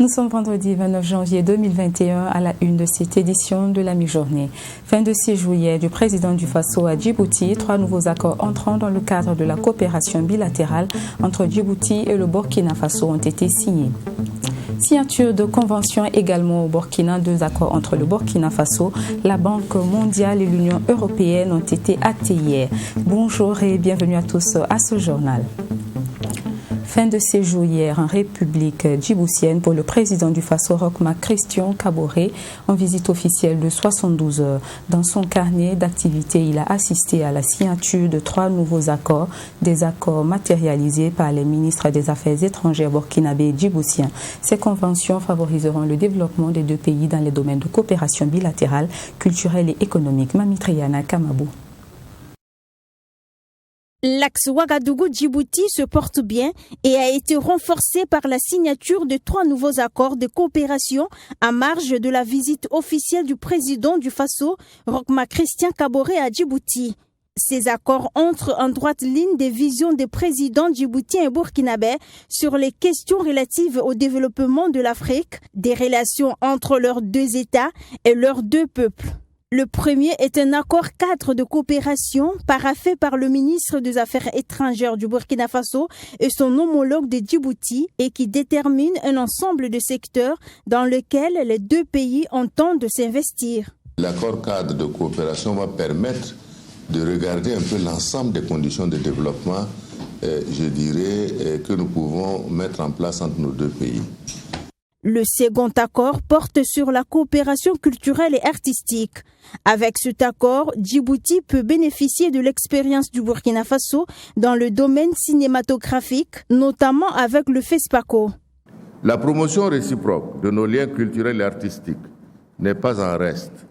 Nous sommes vendredi 29 janvier 2021 à la une de cette édition de la mi-journée. Fin de séjour hier du président du Faso à Djibouti, 3 nouveaux accords entrant dans le cadre de la coopération bilatérale entre Djibouti et le Burkina Faso ont été signés. Signature de convention également au Burkina, 2 accords entre le Burkina Faso, la Banque mondiale et l'Union européenne ont été actés hier. Bonjour et bienvenue à tous à ce journal. Fin de séjour hier en République djiboutienne pour le président du Faso, Roch-Marc Christian Kaboré, en visite officielle de 72 heures. Dans son carnet d'activité, il a assisté à la signature de 3 nouveaux accords, des accords matérialisés par les ministres des Affaires étrangères burkinabés et djiboutiens. Ces conventions favoriseront le développement des 2 pays dans les domaines de coopération bilatérale, culturelle et économique. Mamitriana Kamabou. L'axe Ouagadougou-Djibouti se porte bien et a été renforcé par la signature de 3 nouveaux accords de coopération à marge de la visite officielle du président du Faso, Roch-Marc Christian Kaboré à Djibouti. Ces accords entrent en droite ligne des visions des présidents djiboutiens et burkinabés sur les questions relatives au développement de l'Afrique, des relations entre leurs 2 États et leurs 2 peuples. Le premier est un accord cadre de coopération paraphé par le ministre des Affaires étrangères du Burkina Faso et son homologue de Djibouti et qui détermine un ensemble de secteurs dans lesquels les 2 pays entendent s'investir. L'accord cadre de coopération va permettre de regarder un peu l'ensemble des conditions de développement, je dirais, que nous pouvons mettre en place entre nos 2 pays. Le second accord porte sur la coopération culturelle et artistique. Avec cet accord, Djibouti peut bénéficier de l'expérience du Burkina Faso dans le domaine cinématographique, notamment avec le FESPACO. La promotion réciproque de nos liens culturels et artistiques n'est pas en reste.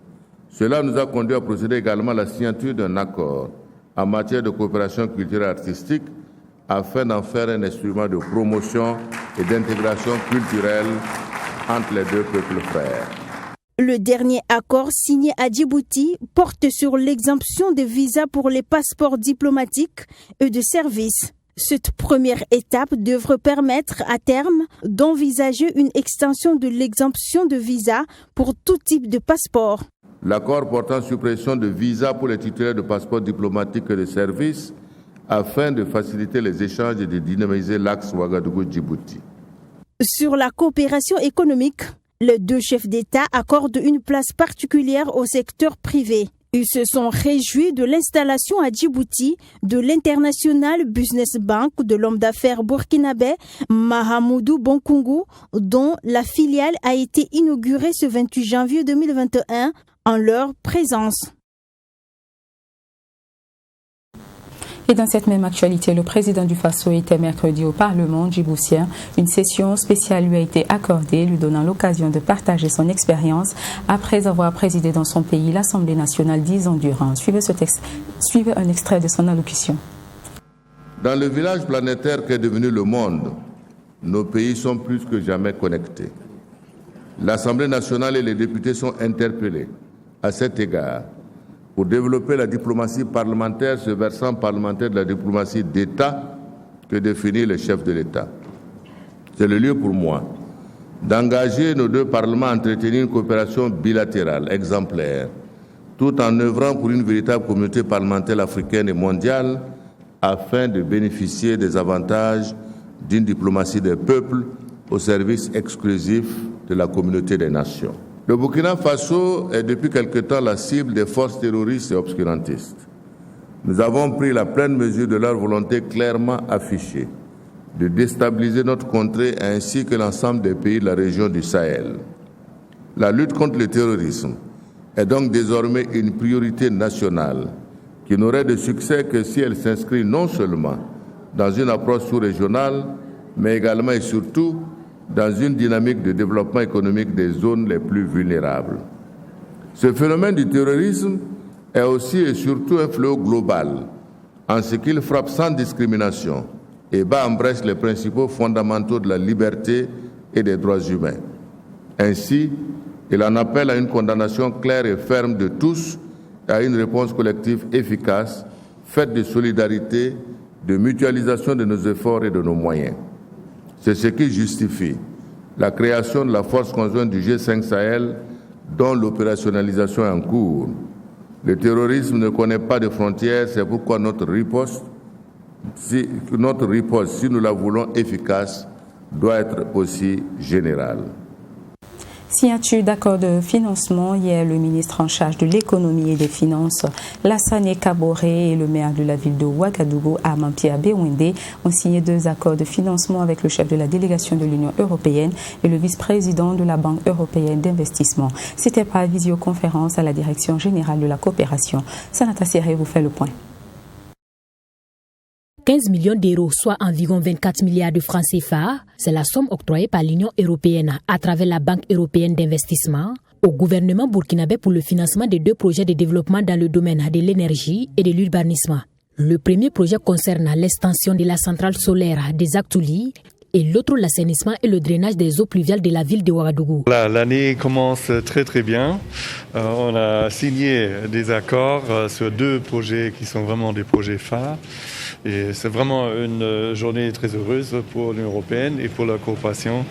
Cela nous a conduit à procéder également à la signature d'un accord en matière de coopération culturelle et artistique afin d'en faire un instrument de promotion et d'intégration culturelle entre les 2 peuples frères. Le dernier accord signé à Djibouti porte sur l'exemption de visas pour les passeports diplomatiques et de services. Cette première étape devrait permettre à terme d'envisager une extension de l'exemption de visa pour tout type de passeport. L'accord portant suppression de visas pour les titulaires de passeports diplomatiques et de services afin de faciliter les échanges et de dynamiser l'axe Ouagadougou-Djibouti. Sur la coopération économique, les 2 chefs d'État accordent une place particulière au secteur privé. Ils se sont réjouis de l'installation à Djibouti de l'International Business Bank de l'homme d'affaires burkinabé Mahamoudou Bonkungu, dont la filiale a été inaugurée ce 28 janvier 2021 en leur présence. Et dans cette même actualité, le président du Faso était mercredi au Parlement djiboutien. Une session spéciale lui a été accordée, lui donnant l'occasion de partager son expérience après avoir présidé dans son pays l'Assemblée nationale 10 ans durant. Suivez un extrait de son allocution. Dans le village planétaire qu'est devenu le monde, nos pays sont plus que jamais connectés. L'Assemblée nationale et les députés sont interpellés à cet égard pour développer la diplomatie parlementaire, ce versant parlementaire de la diplomatie d'État que définit le chef de l'État. C'est le lieu pour moi d'engager nos 2 parlements à entretenir une coopération bilatérale exemplaire, tout en œuvrant pour une véritable communauté parlementaire africaine et mondiale afin de bénéficier des avantages d'une diplomatie des peuples au service exclusif de la communauté des nations. Le Burkina Faso est depuis quelque temps la cible des forces terroristes et obscurantistes. Nous avons pris la pleine mesure de leur volonté clairement affichée de déstabiliser notre contrée ainsi que l'ensemble des pays de la région du Sahel. La lutte contre le terrorisme est donc désormais une priorité nationale qui n'aurait de succès que si elle s'inscrit non seulement dans une approche sous-régionale, mais également et surtout dans une dynamique de développement économique des zones les plus vulnérables. Ce phénomène du terrorisme est aussi et surtout un fléau global, en ce qu'il frappe sans discrimination et bat en brèche les principaux fondamentaux de la liberté et des droits humains. Ainsi, il en appelle à une condamnation claire et ferme de tous et à une réponse collective efficace, faite de solidarité, de mutualisation de nos efforts et de nos moyens. C'est ce qui justifie la création de la force conjointe du G5 Sahel, dont l'opérationnalisation est en cours. Le terrorisme ne connaît pas de frontières, c'est pourquoi notre riposte, si nous la voulons efficace, doit être aussi générale. Signature d'accord de financement. Hier, le ministre en charge de l'économie et des finances, Lassane Kaboré, et le maire de la ville de Ouagadougou, Armand-Pierre Bewende, ont signé 2 accords de financement avec le chef de la délégation de l'Union européenne et le vice-président de la Banque européenne d'investissement. C'était par visioconférence à la direction générale de la coopération. Sanata Serré vous fait le point. 15 millions d'euros, soit environ 24 milliards de francs CFA, c'est la somme octroyée par l'Union européenne à travers la Banque européenne d'investissement au gouvernement burkinabé pour le financement de 2 projets de développement dans le domaine de l'énergie et de l'urbanisme. Le premier projet concerne l'extension de la centrale solaire des Aktouli et l'autre l'assainissement et le drainage des eaux pluviales de la ville de Ouagadougou. L'année commence très bien. On a signé des accords sur 2 projets qui sont vraiment des projets phares. Et c'est vraiment une journée très heureuse pour l'Union européenne et pour la coopération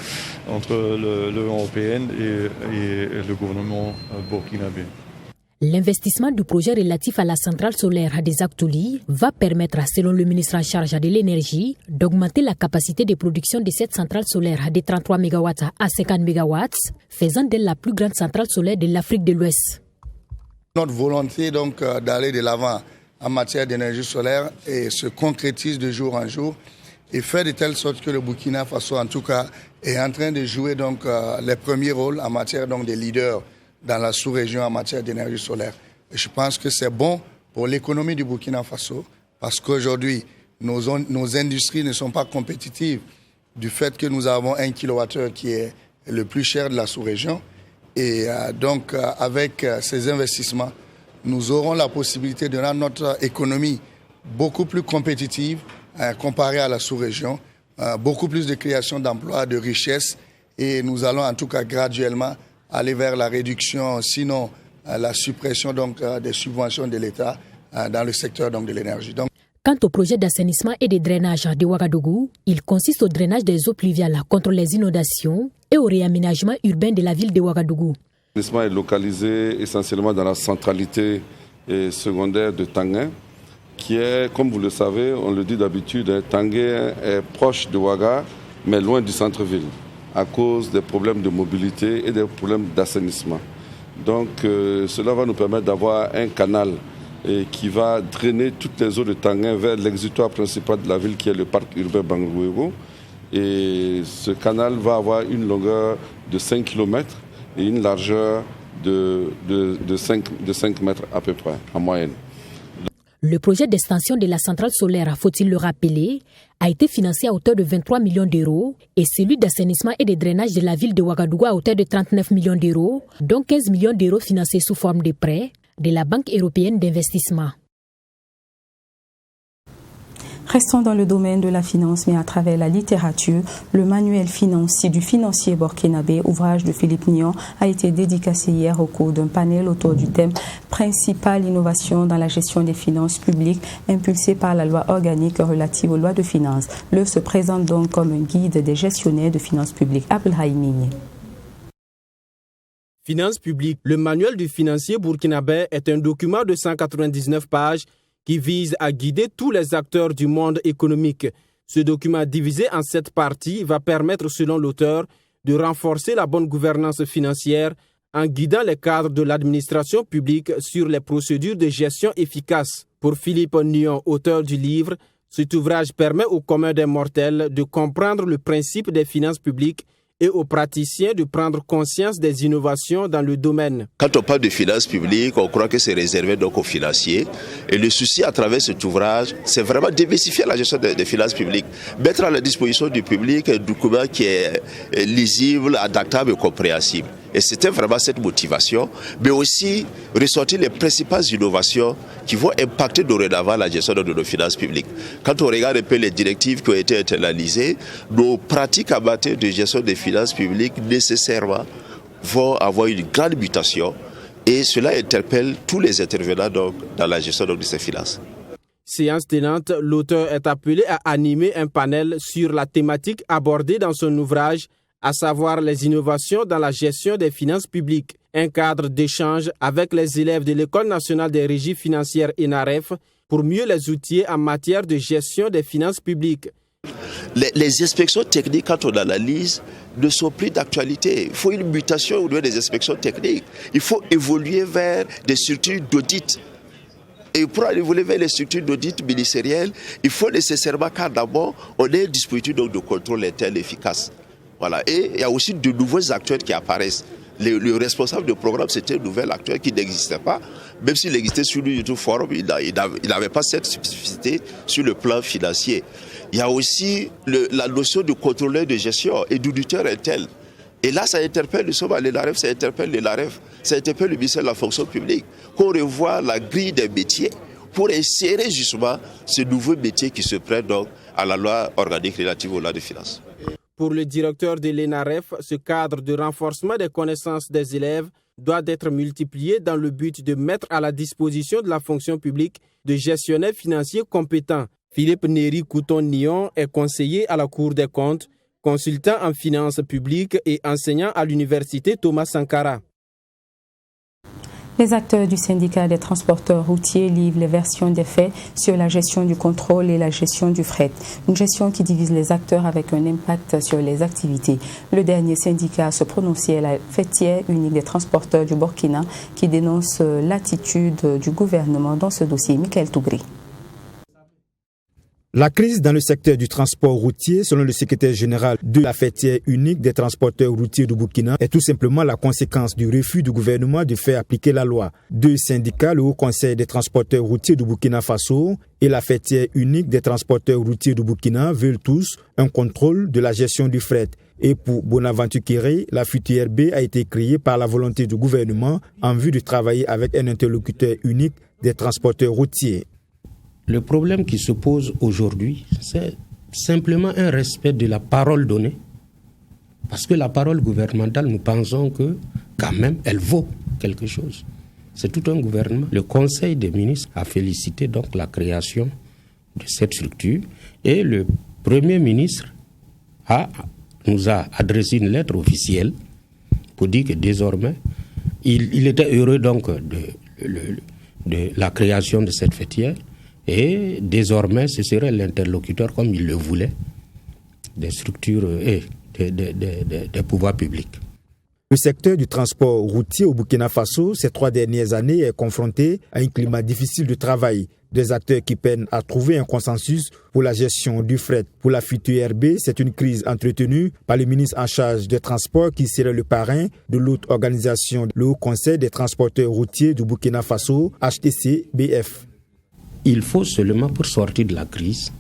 entre l'Union européenne et le gouvernement burkinabé. L'investissement du projet relatif à la centrale solaire des Aktouli va permettre, selon le ministre en charge de l'énergie, d'augmenter la capacité de production de cette centrale solaire de 33 MW à 50 MW, faisant d'elle la plus grande centrale solaire de l'Afrique de l'Ouest. Notre volonté donc d'aller de l'avant en matière d'énergie solaire et se concrétise de jour en jour et fait de telle sorte que le Burkina Faso, en tout cas, est en train de jouer donc les premiers rôles en matière donc de leader dans la sous-région en matière d'énergie solaire. Et je pense que c'est bon pour l'économie du Burkina Faso parce qu'aujourd'hui, nos industries ne sont pas compétitives du fait que nous avons 1 kWh qui est le plus cher de la sous-région. Et donc, avec ces investissements, nous aurons la possibilité de rendre notre économie beaucoup plus compétitive comparée à la sous-région, beaucoup plus de création d'emplois, de richesses, et nous allons en tout cas graduellement aller vers la réduction, sinon la suppression donc, des subventions de l'État dans le secteur donc, de l'énergie. Quant au projet d'assainissement et de drainage de Ouagadougou, il consiste au drainage des eaux pluviales contre les inondations et au réaménagement urbain de la ville de Ouagadougou. L'assainissement est localisé essentiellement dans la centralité secondaire de Tanguin, qui est, comme vous le savez, on le dit d'habitude, Tanguin est proche de Ouaga, mais loin du centre-ville, à cause des problèmes de mobilité et des problèmes d'assainissement. Donc cela va nous permettre d'avoir un canal qui va drainer toutes les eaux de Tanguin vers l'exutoire principal de la ville, qui est le parc urbain Bangouégo. Et ce canal va avoir une longueur de 5 km et une largeur de 5 mètres à peu près, en moyenne. Le projet d'extension de la centrale solaire, faut-il le rappeler, a été financé à hauteur de 23 millions d'euros et celui d'assainissement et de drainage de la ville de Ouagadougou à hauteur de 39 millions d'euros, dont 15 millions d'euros financés sous forme de prêts de la Banque européenne d'investissement. Restons dans le domaine de la finance, mais à travers la littérature. Le manuel financier du financier burkinabé, ouvrage de Philippe Nion, a été dédicacé hier au cours d'un panel autour du thème « Principale innovation dans la gestion des finances publiques » impulsé par la loi organique relative aux lois de finances. L'œuvre se présente donc comme un guide des gestionnaires de finances publiques. Abdelhaïmini. Finances publiques. Le manuel du financier burkinabé est un document de 199 pages qui vise à guider tous les acteurs du monde économique. Ce document divisé en 7 parties va permettre, selon l'auteur, de renforcer la bonne gouvernance financière en guidant les cadres de l'administration publique sur les procédures de gestion efficaces. Pour Philippe Nion, auteur du livre, cet ouvrage permet aux communs des mortels de comprendre le principe des finances publiques et aux praticiens de prendre conscience des innovations dans le domaine. Quand on parle de finances publiques, on croit que c'est réservé donc aux financiers. Et le souci à travers cet ouvrage, c'est vraiment diversifier la gestion des finances publiques, mettre à la disposition du public un document qui est lisible, adaptable et compréhensible. Et c'était vraiment cette motivation, mais aussi ressortir les principales innovations qui vont impacter dorénavant la gestion de nos finances publiques. Quand on regarde un peu les directives qui ont été internalisées, nos pratiques en matière de gestion des finances publiques nécessairement vont avoir une grande mutation et cela interpelle tous les intervenants donc, dans la gestion donc, de ces finances. Séance tenante, l'auteur est appelé à animer un panel sur la thématique abordée dans son ouvrage à savoir les innovations dans la gestion des finances publiques. Un cadre d'échange avec les élèves de l'École nationale des régies financières ENAREF pour mieux les outiller en matière de gestion des finances publiques. Les inspections techniques, quand on analyse, ne sont plus d'actualité. Il faut une mutation au niveau des inspections techniques. Il faut évoluer vers des structures d'audit. Et pour évoluer vers les structures d'audit ministérielles, il faut nécessairement qu'en amont, on ait un dispositif de contrôle interne efficace. Voilà. Et il y a aussi de nouveaux acteurs qui apparaissent. Le responsable de programme, c'était un nouvel acteur qui n'existait pas. Même s'il existait sur le YouTube Forum, il n'avait pas cette spécificité sur le plan financier. Il y a aussi la notion de contrôleur de gestion et d'auditeur interne. Et là, ça interpelle, nous sommes à l'ENAREF, ça interpelle l'ENAREF, ça interpelle le ministère de la fonction publique, qu'on revoie la grille des métiers pour insérer justement ce nouveau métier qui se prête donc à la loi organique relative aux lois de finances. Pour le directeur de l'ENAREF, ce cadre de renforcement des connaissances des élèves doit être multiplié dans le but de mettre à la disposition de la fonction publique de gestionnaires financiers compétents. Philippe Néry Couton-Nyon est conseiller à la Cour des comptes, consultant en finances publiques et enseignant à l'université Thomas Sankara. Les acteurs du syndicat des transporteurs routiers livrent les versions des faits sur la gestion du contrôle et la gestion du fret. Une gestion qui divise les acteurs avec un impact sur les activités. Le dernier syndicat se prononçait à la fêtière unique des transporteurs du Burkina qui dénonce l'attitude du gouvernement dans ce dossier. Michael Tougri. La crise dans le secteur du transport routier, selon le secrétaire général de la fêtière unique des transporteurs routiers du Burkina, est tout simplement la conséquence du refus du gouvernement de faire appliquer la loi. Deux syndicats, le Haut Conseil des transporteurs routiers du Burkina Faso et la fêtière unique des transporteurs routiers du Burkina, veulent tous un contrôle de la gestion du fret. Et pour Bonaventure Kéré, la FUTRB a été créée par la volonté du gouvernement en vue de travailler avec un interlocuteur unique des transporteurs routiers. Le problème qui se pose aujourd'hui, c'est simplement un respect de la parole donnée. Parce que la parole gouvernementale, nous pensons que, quand même, elle vaut quelque chose. C'est tout un gouvernement. Le Conseil des ministres a félicité donc la création de cette structure et le Premier ministre nous a adressé une lettre officielle pour dire que désormais, il était heureux donc de la création de cette fêtière. Et désormais, ce serait l'interlocuteur, comme il le voulait, des structures et des pouvoirs publics. Le secteur du transport routier au Burkina Faso, ces 3 dernières années, est confronté à un climat difficile de travail. Des acteurs qui peinent à trouver un consensus pour la gestion du fret. Pour la FUTRB, c'est une crise entretenue par le ministre en charge des transports qui serait le parrain de l'autre organisation, le Haut Conseil des transporteurs routiers du Burkina Faso, HTC-BF. Il faut seulement, pour sortir de la crise,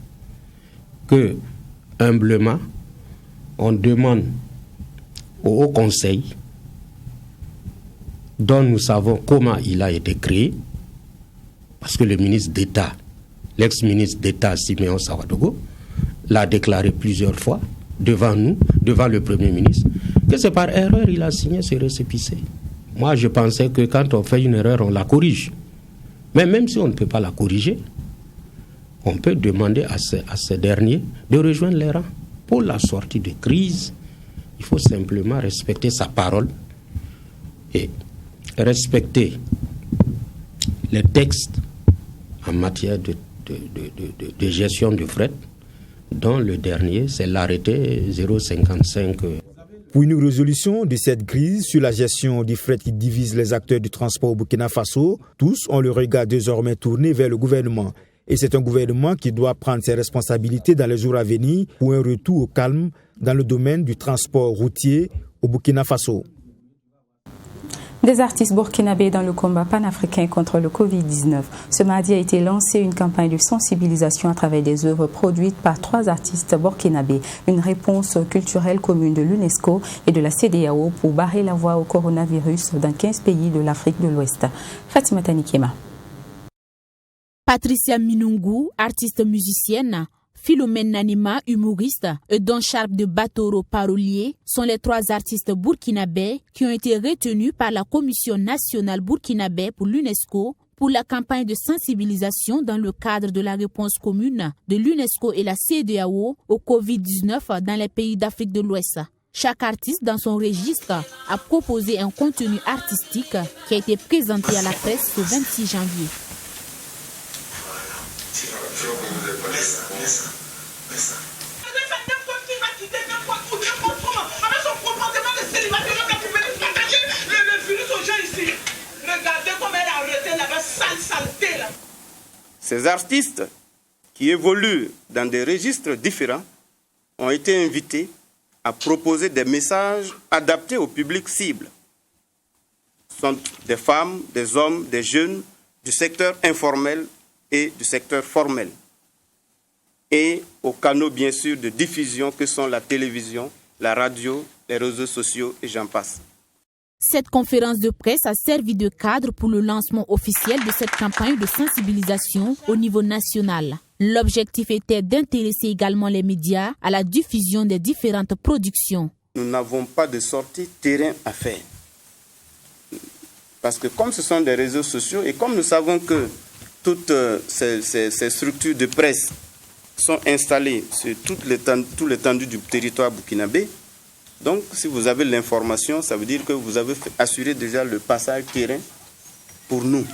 que, humblement, on demande au Haut Conseil, dont nous savons comment il a été créé, parce que le ministre d'État, l'ex-ministre d'État Siméon Sawadogo, l'a déclaré plusieurs fois devant nous, devant le Premier ministre, que c'est par erreur il a signé ce récépissé. Moi, je pensais que quand on fait une erreur, on la corrige. Mais même si on ne peut pas la corriger, on peut demander à ces derniers de rejoindre les rangs. Pour la sortie de crise, il faut simplement respecter sa parole et respecter les textes en matière de gestion du fret, dont le dernier, c'est l'arrêté 055. Pour une résolution de cette crise sur la gestion du fret qui divise les acteurs du transport au Burkina Faso, tous ont le regard désormais tourné vers le gouvernement. Et c'est un gouvernement qui doit prendre ses responsabilités dans les jours à venir pour un retour au calme dans le domaine du transport routier au Burkina Faso. Des artistes burkinabés dans le combat panafricain contre le Covid-19. Ce mardi a été lancée une campagne de sensibilisation à travers des œuvres produites par 3 artistes burkinabés. Une réponse culturelle commune de l'UNESCO et de la CEDEAO pour barrer la voie au coronavirus dans 15 pays de l'Afrique de l'Ouest. Fatima Tanikema. Patricia Minungu, artiste musicienne, Philomène Nanima, humoriste, et Don Sharp de Batoro, parolier, sont les 3 artistes burkinabés qui ont été retenus par la Commission nationale burkinabé pour l'UNESCO pour la campagne de sensibilisation dans le cadre de la réponse commune de l'UNESCO et la CEDEAO au Covid-19 dans les pays d'Afrique de l'Ouest. Chaque artiste dans son registre a proposé un contenu artistique qui a été présenté à la presse ce 26 janvier. Ces artistes qui évoluent dans des registres différents ont été invités à proposer des messages adaptés au public cible. Ce sont des femmes, des hommes, des jeunes du secteur informel et du secteur formel. Et aux canaux bien sûr de diffusion que sont la télévision, la radio, les réseaux sociaux et j'en passe. Cette conférence de presse a servi de cadre pour le lancement officiel de cette campagne de sensibilisation au niveau national. L'objectif était d'intéresser également les médias à la diffusion des différentes productions. Nous n'avons pas de sortie terrain à faire. Parce que comme ce sont des réseaux sociaux et comme nous savons que toutes ces structures de presse sont installées sur tout l'étendue du territoire burkinabé, donc, si vous avez l'information, ça veut dire que vous avez assuré déjà le passage terrain pour nous.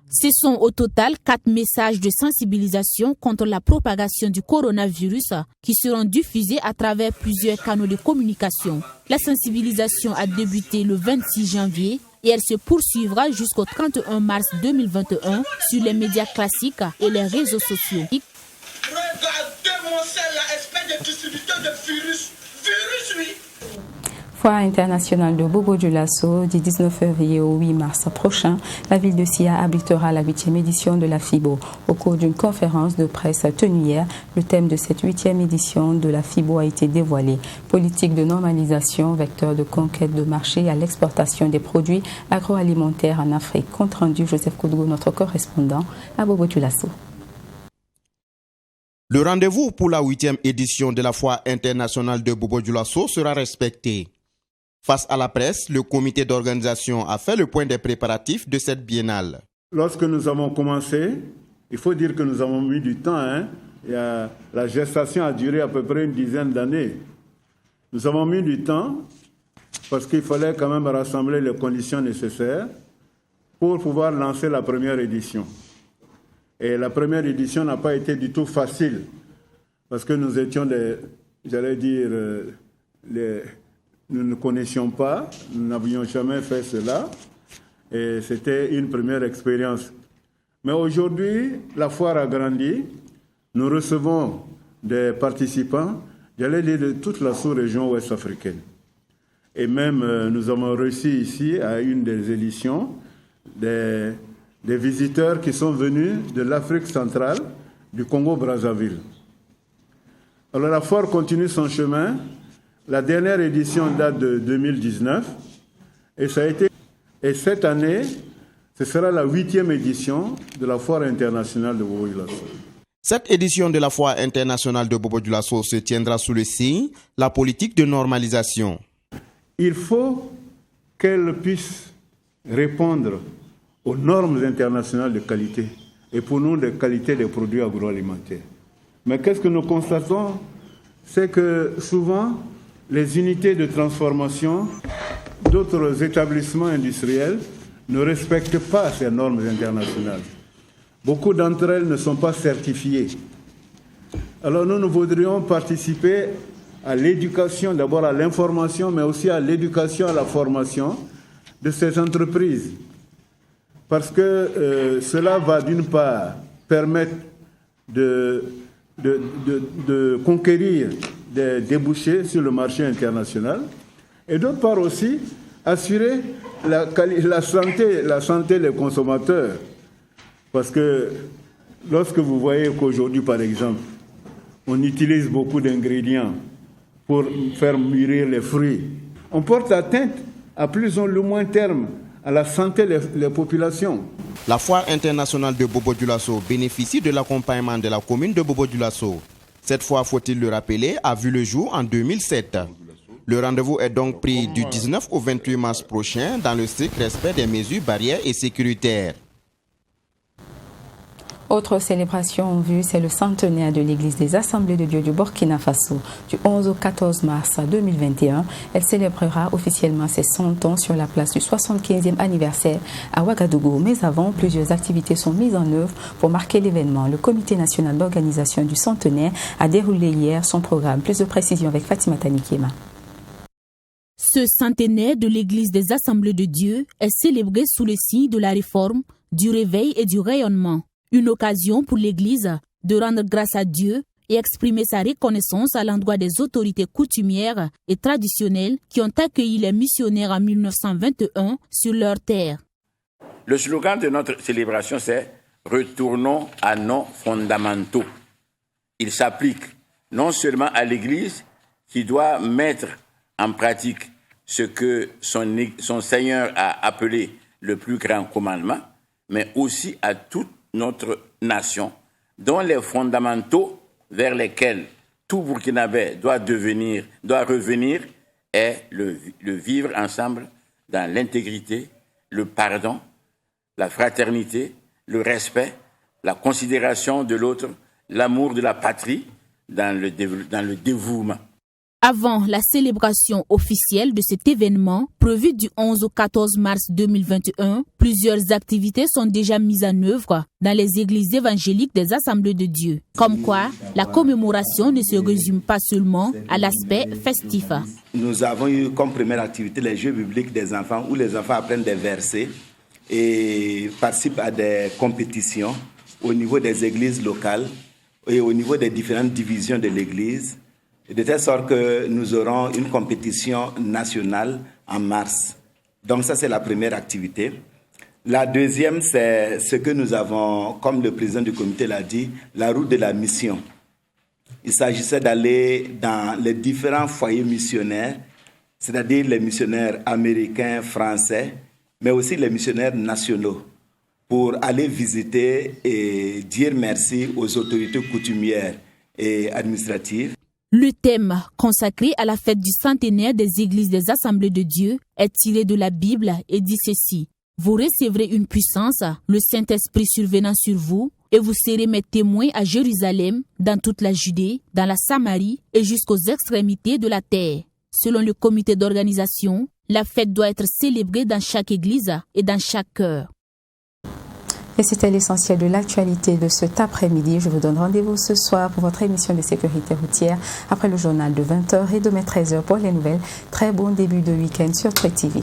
Ce sont au total 4 messages de sensibilisation contre la propagation du coronavirus qui seront diffusés à travers plusieurs canaux de communication. La sensibilisation a débuté le 26 janvier et elle se poursuivra jusqu'au 31 mars 2021 sur les médias classiques et les réseaux sociaux. Regardez mon sel, la espèce de distributeur de virus. Foire internationale de Bobo-Dioulasso du 19 février au 8 mars prochain, la ville de Sia abritera la 8e édition de la FIBO. Au cours d'une conférence de presse tenue hier, le thème de cette 8e édition de la FIBO a été dévoilé. Politique de normalisation, vecteur de conquête de marché à l'exportation des produits agroalimentaires en Afrique. Compte rendu Joseph Koudou, notre correspondant à Bobo-Dioulasso. Le rendez-vous pour la 8e édition de la Foire internationale de Bobo-Dioulasso sera respecté. Face à la presse, le comité d'organisation a fait le point des préparatifs de cette biennale. Lorsque nous avons commencé, il faut dire que nous avons mis du temps. La gestation a duré à peu près une dizaine d'années. Nous avons mis du temps parce qu'il fallait quand même rassembler les conditions nécessaires pour pouvoir lancer la première édition. Et la première édition n'a pas été du tout facile, parce que nous étions nous ne connaissions pas, nous n'avions jamais fait cela, et c'était une première expérience. Mais aujourd'hui, la foire a grandi, nous recevons des participants, de toute la sous-région ouest-africaine. Et même, nous avons reçu ici, à une des éditions, des visiteurs qui sont venus de l'Afrique centrale, du Congo-Brazzaville. Alors la foire continue son chemin. La dernière édition date de 2019 et cette année, ce sera la 8e édition de la foire internationale de Bobo-Dioulasso. Cette édition de la Foire internationale de Bobo-Dioulasso se tiendra sous le signe la politique de normalisation. Il faut qu'elle puisse répondre aux normes internationales de qualité et pour nous de qualité des produits agroalimentaires. Mais qu'est-ce que nous constatons? C'est que souvent les unités de transformation d'autres établissements industriels ne respectent pas ces normes internationales. Beaucoup d'entre elles ne sont pas certifiées. Alors nous voudrions participer à l'éducation, d'abord à l'information, mais aussi à l'éducation, à la formation de ces entreprises. Parce que cela va d'une part permettre de conquérir des débouchés sur le marché international et d'autre part aussi assurer la santé des consommateurs. Parce que lorsque vous voyez qu'aujourd'hui, par exemple, on utilise beaucoup d'ingrédients pour faire mûrir les fruits, on porte atteinte à plus ou moins terme à la santé des populations. La Foire internationale de Bobo-Dioulasso bénéficie de l'accompagnement de la commune de Bobo-Dioulasso. Cette fois, faut-il le rappeler, a vu le jour en 2007. Le rendez-vous est donc pris du 19 au 28 mars prochain dans le strict respect des mesures barrières et sécuritaires. Autre célébration en vue, c'est le centenaire de l'Église des Assemblées de Dieu du Burkina Faso. Du 11 au 14 mars 2021, elle célébrera officiellement ses 100 ans sur la place du 75e anniversaire à Ouagadougou. Mais avant, plusieurs activités sont mises en œuvre pour marquer l'événement. Le Comité national d'organisation du centenaire a déroulé hier son programme. Plus de précisions avec Fatima Tanikema. Ce centenaire de l'Église des Assemblées de Dieu est célébré sous le signe de la réforme, du réveil et du rayonnement. Une occasion pour l'Église de rendre grâce à Dieu et exprimer sa reconnaissance à l'endroit des autorités coutumières et traditionnelles qui ont accueilli les missionnaires en 1921 sur leur terre. Le slogan de notre célébration, c'est « Retournons à nos fondamentaux ». Il s'applique non seulement à l'Église qui doit mettre en pratique ce que son Seigneur a appelé le plus grand commandement, mais aussi à toute notre nation, dont les fondamentaux vers lesquels tout Burkinabé doit revenir est le vivre ensemble dans l'intégrité, le pardon, la fraternité, le respect, la considération de l'autre, l'amour de la patrie dans le dévouement. Avant la célébration officielle de cet événement, prévu du 11 au 14 mars 2021, plusieurs activités sont déjà mises en œuvre dans les églises évangéliques des Assemblées de Dieu. Comme quoi, la commémoration ne se résume pas seulement à l'aspect festif. Nous avons eu comme première activité les jeux bibliques des enfants, où les enfants apprennent des versets et participent à des compétitions au niveau des églises locales et au niveau des différentes divisions de l'église, de telle sorte que nous aurons une compétition nationale en mars. Donc ça, c'est la première activité. La deuxième, c'est ce que nous avons, comme le président du comité l'a dit, la route de la mission. Il s'agissait d'aller dans les différents foyers missionnaires, c'est-à-dire les missionnaires américains, français, mais aussi les missionnaires nationaux, pour aller visiter et dire merci aux autorités coutumières et administratives. Le thème consacré à la fête du centenaire des églises des Assemblées de Dieu est tiré de la Bible et dit ceci. Vous recevrez une puissance, le Saint-Esprit survenant sur vous, et vous serez mes témoins à Jérusalem, dans toute la Judée, dans la Samarie et jusqu'aux extrémités de la terre. Selon le comité d'organisation, la fête doit être célébrée dans chaque église et dans chaque cœur. Et c'était l'essentiel de l'actualité de cet après-midi. Je vous donne rendez-vous ce soir pour votre émission de sécurité routière après le journal de 20h et demain 13h pour les nouvelles. Très bon début de week-end sur Trek TV.